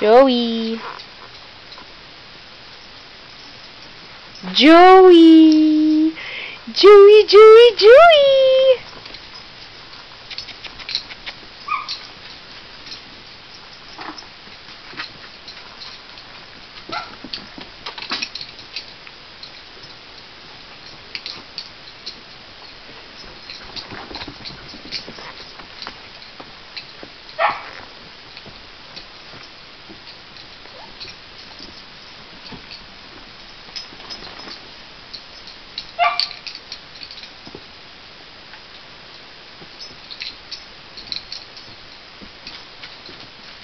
Joey. Joey. Joey, Joey, Joey.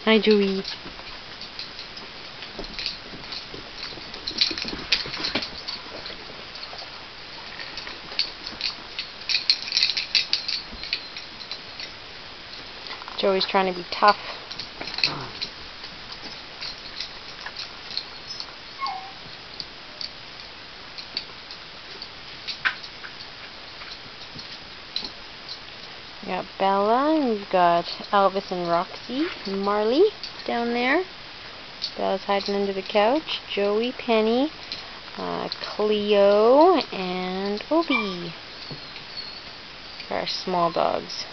Hi, Joey. Joey's trying to be tough. We got Bella, and we've got Elvis and Roxy and Marley down there. Bella's hiding under the couch. Joey, Penny, Cleo, and Obi. Our small dogs.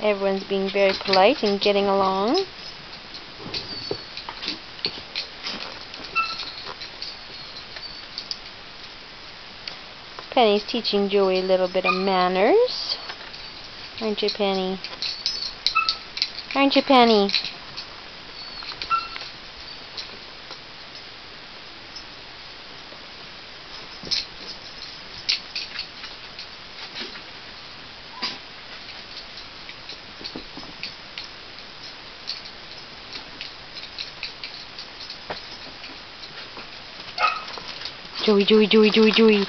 Everyone's being very polite and getting along. Penny's teaching Joey a little bit of manners. Aren't you, Penny? Aren't you, Penny? Joey, Joey, Joey, Joey, Joey.